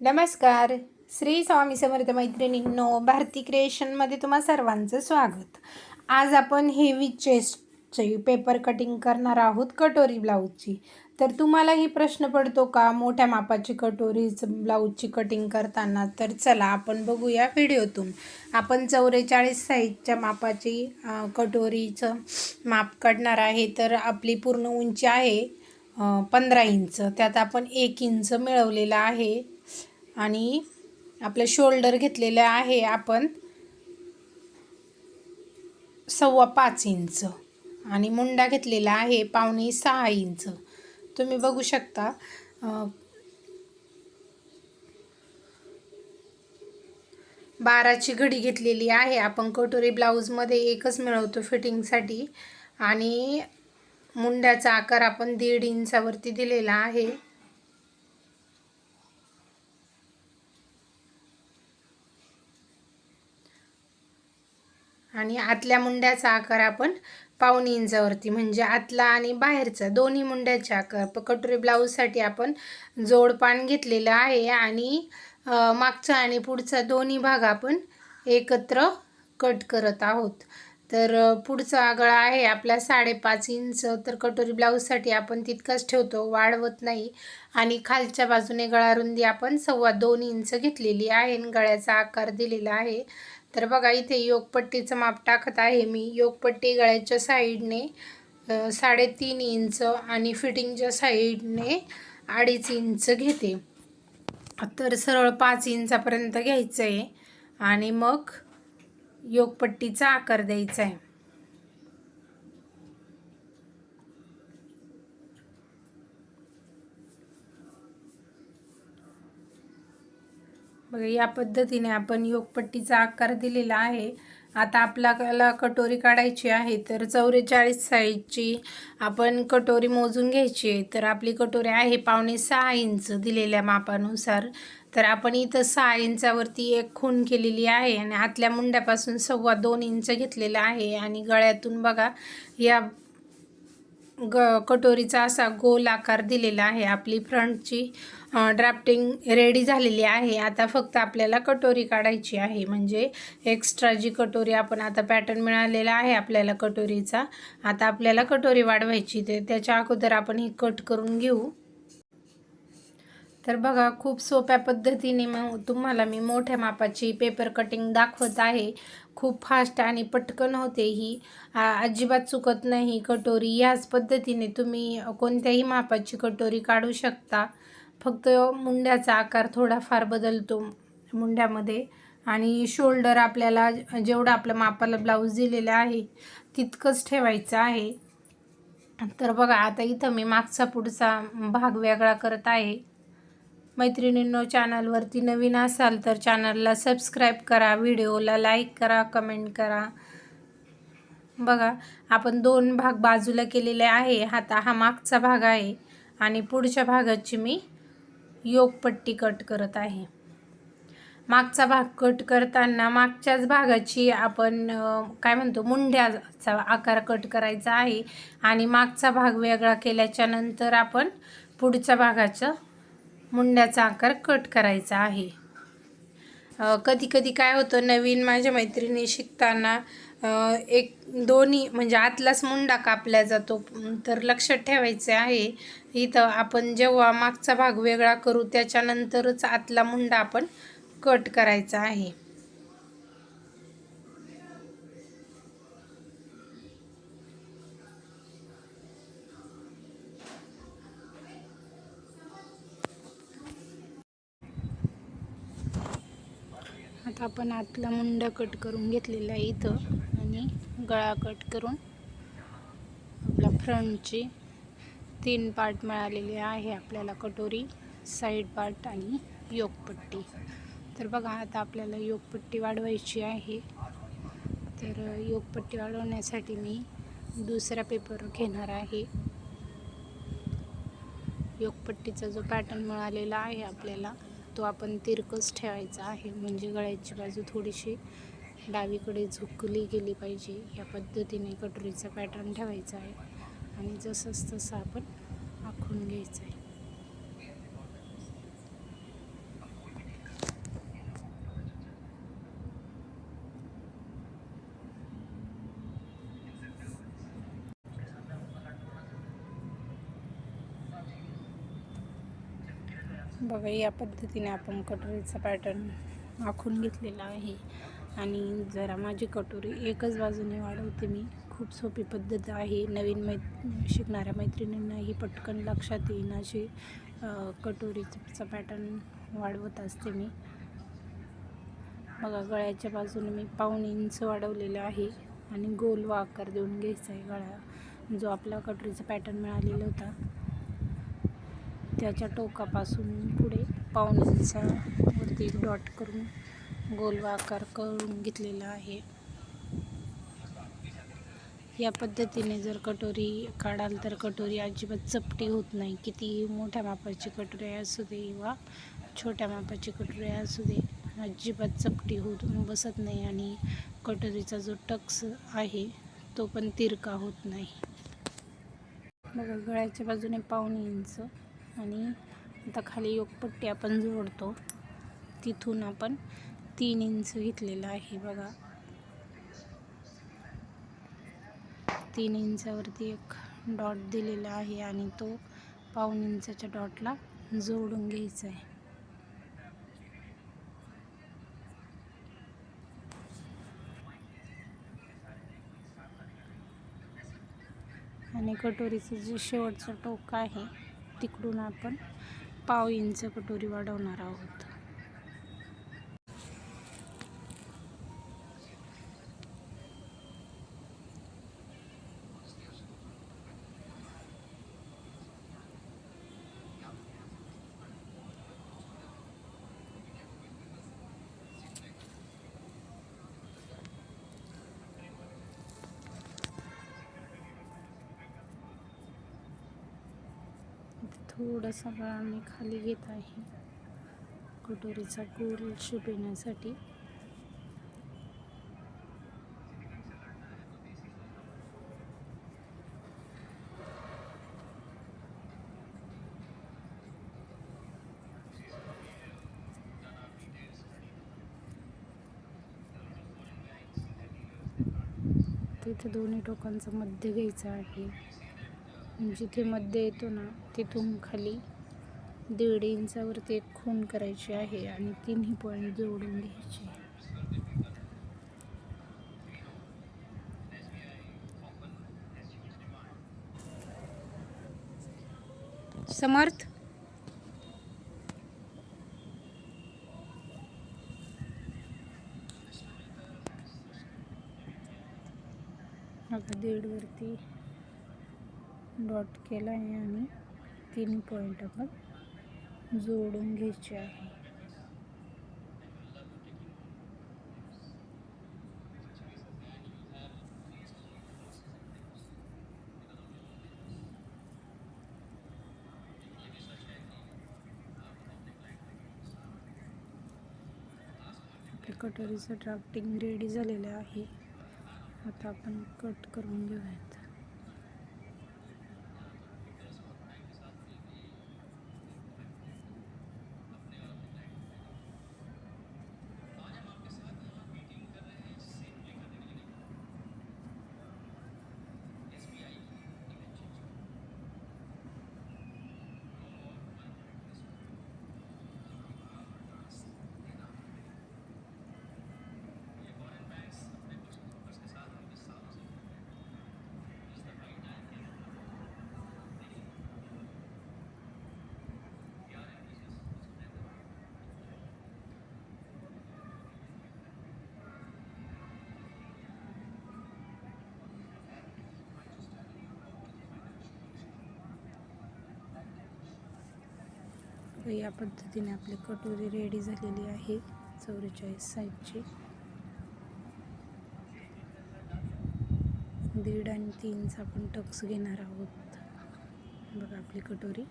नमस्कार. श्री स्वामी समर्थ मैत्रिणींनो, भारती क्रिएशनमध्ये तुम्हा सर्वांचं स्वागत. आज आपण हेवी चेस्टची पेपर कटिंग करणार आहोत कटोरी ब्लाऊजची. तर तुम्हालाही प्रश्न पडतो का मोठ्या मापाची ब्लाऊजची कटिंग करताना? तर चला आपण बघूया व्हिडिओतून. आपण 44 साईजच्या मापाची कटोरीचं माप काढणार आहे. तर आपली पूर्ण उंची आहे 15 इंच. त्यात आपण 1 इंच मिळवलेला आहे आणि आपलं शोल्डर घेतलेलं आहे आपण 5.25 इंच आणि मुंडा घेतलेला आहे 5.25 इंच. तुम्ही बघू शकता 12ची घडी घेतलेली आहे. आपण कटोरी ब्लाऊजमध्ये एकच मिळवतो फिटिंगसाठी. आणि मुंड्याचा आकार आपण 1.5 इंचावरती दिलेला आहे. आणि आतल्या मुंड्याचा आकार आपण 1.25 इंचावरती, म्हणजे आतला आणि बाहेरचा दोन्ही मुंड्याचे आकार. कटोरी ब्लाऊजसाठी आपण जोडपान घेतलेलं आहे आणि मागचा आणि पुढचा दोन्ही भाग आपण एकत्र कट करत आहोत. तर पुढचा गळा आहे आपला 5.5 इंच. तर कटोरी ब्लाऊजसाठी आपण तितकाच ठेवतो, वाढवत नाही. आणि खालच्या बाजूने गळा रुंदी आपण 2.25 इंच घेतलेली आहे आणि गळ्याचा आकार दिलेला आहे. तर बघा, इथे योगपट्टीचं माप टाकत आहे मी. योगपट्टी गळ्याच्या साईडने 3.5 इंच आणि फिटिंगच्या साईडने 2.5 इंच घेते. तर सरळ 5 इंचापर्यंत घ्यायचं आहे आणि मग योगपट्टीचा आकार द्यायचा आहे. बघा, या पद्धतीने आपण योगपट्टीचा आकार दिलेला आहे. आता आपल्याला कटोरी काढायची आहे. तर 44 साईजची आपण कटोरी मोजून घ्यायची आहे. तर आपली कटोरी आहे 5.25 इंच दिलेल्या मापानुसार. तर आपण इथं 6 इंचावरती एक खूण केलेली आहे आणि आतल्या मुंड्यापासून 2.25 इंच घेतलेला आहे. आणि गळ्यातून बघा या कटोरीचा असा गोल आकार दिलेला आहे. आपली फ्रंटची ड्राफ्टिंग रेडी झालेली आहे. आता फक्त आपल्याला कटोरी काढायची आहे. म्हणजे एक्स्ट्रा जी कटोरी आपण आता पॅटर्न मिळालेला आहे आपल्याला कटोरीचा, आता आपल्याला कटोरी वाढवायची. ते त्याच्या अगोदर आपण ही कट करून घेऊ. तर बघा, खूप सोप्या पद्धतीने तुम्हाला मी मोठ्या मापाची पेपर कटिंग दाखवत आहे. खूप फास्ट आणि पटकन होते ही. अजिबात चुकत नाही कटोरी. याच पद्धतीने तुम्ही कोणत्याही मापाची कटोरी काढू शकता. फक्त मुंड्याचा आकार थोडाफार बदलतो मुंड्यामध्ये. आणि शोल्डर आपल्याला जेवढं आपलं मापाला ब्लाऊज दिलेलं आहे तितकंच ठेवायचं आहे. तर बघा, आता इथं मी मागचा पुढचा भाग वेगळा करत आहे. मैत्रिणींनो, चॅनलवरती नवीन असाल तर चॅनलला सबस्क्राईब करा, व्हिडिओला लाईक करा, कमेंट करा. बघा, आपण 2 भाग बाजूला केलेले आहे. आता हा मागचा भाग आहे आणि पुढच्या भागाची मी योगपट्टी कट करत आहे. मागचा भाग कट करताना मागच्याच भागाची आपण काय म्हणतो मुंड्याचा आकार कट करायचा आहे. आणि मागचा भाग वेगळा केल्याच्या नंतर आपण पुढच्या भागाचं मुंड्याचा आकार कट करायचा आहे. कधी कधी काय होतं, नवीन माझ्या मैत्रिणी शिकताना दोन्ही म्हणजे आतलाच मुंडा कापला जातो. तर लक्षात ठेवायचे आहे, इथं आपण जेव्हा मागचा भाग वेगळा करू त्याच्यानंतरच आतला मुंडा आपण कट करायचा आहे. आता आपण आतला मुंडा कट करून घेतलेला आहे इथं. आणि गळा कट करून आपला फ्रंटची 3 पार्ट मिळालेले आहे आपल्याला कटोरी, साईड पार्ट आणि योगपट्टी. तर बघा, आता आपल्याला योगपट्टी वाढवायची आहे. तर योगपट्टी वाढवण्यासाठी मी दुसरा पेपर घेणार आहे. योगपट्टीचा जो पॅटर्न मिळालेला आहे आपल्याला तो आपण तिरकस ठेवायचा आहे. म्हणजे गळ्याची बाजू थोडीशी डावीकडे झुकली गेली पाहिजे. या पद्धतीने कटोरीचा पॅटर्न ठेवायचा आहे आणि जसंच तसं आपण आखून घ्यायचं आहे. बघा, या पद्धतीने आपण कटोरीचा पॅटर्न आखून घेतलेला आहे. आणि जरा माझी कटोरी एकच बाजूने वाढवते मी. खूप सोपी पद्धत आहे. नवीन शिकणाऱ्या मैत्रिणींनाही पटकन लक्षात येईन अशी कटोरीचा पॅटर्न वाढवत असते मी. बघा, गळ्याच्या बाजूने मी 1.5 इंच वाढवलेलं आहे आणि गोल आकार देऊन घ्यायचा आहे गळा. जो आपला कटोरीचा पॅटर्न मिळालेला होता त्याच्या टोकापासून पुढे 1.5 इंचावरती डॉट करून गोल आकार करून घेतलेला आहे. या पद्धतीने जर कटोरी काढाल तर कटोरी अजिबात चपटी होत नाही. कितीही मोठ्या मापाची कटोरी असू दे किंवा छोट्या मापाची कटोरी असू दे, अजिबात चपटी होत बसत नाही आणि कटोरीचा जो टक्स आहे तो पण तिरका होत नाही. बघा, गळ्याच्या बाजूने 1.5 इंच आणि आता खाली योकपट्टी आपण जोडतो तिथून आपण 3 इंच घेतलेला आहे. बघा, 3 इंचावरती एक डॉट दिलेला आहे आणि तो 1.5 इंचाच्या डॉटला जोडून घ्यायचा आहे. आणि कटोरीचं जे शेवटचं टोक आहे तिकडून आपण 1/2 इंच कटोरी वाढवणार आहोत. थोडासा गळा मी खाली घेत आहे कटोरीचा गोल शेप येण्यासाठी. तिथे दोन्ही टोकांचं मध्य घ्यायचं आहे. जिथे मध्य येतो ना तिथून खाली 1.5 इंचावरती एक खूण करायची आहे आणि 3 पॉईंट जोडून घ्यायचे. समर्थ, आता 1.5 वरती डॉट केला आहे आणि 3 पॉईंट आपण जोडून घ्यायचे आहे. आपल्या कटोरीचं ड्राफ्टिंग रेडी झालेलं आहे. आता आपण कट करून घेऊयात. या पद्धतीने आपली कटोरी रेडी झालेली आहे 44 साईजची. 1.5 आणि 3 आपण टक्स घेणार आहोत. बघा, आपली कटोरी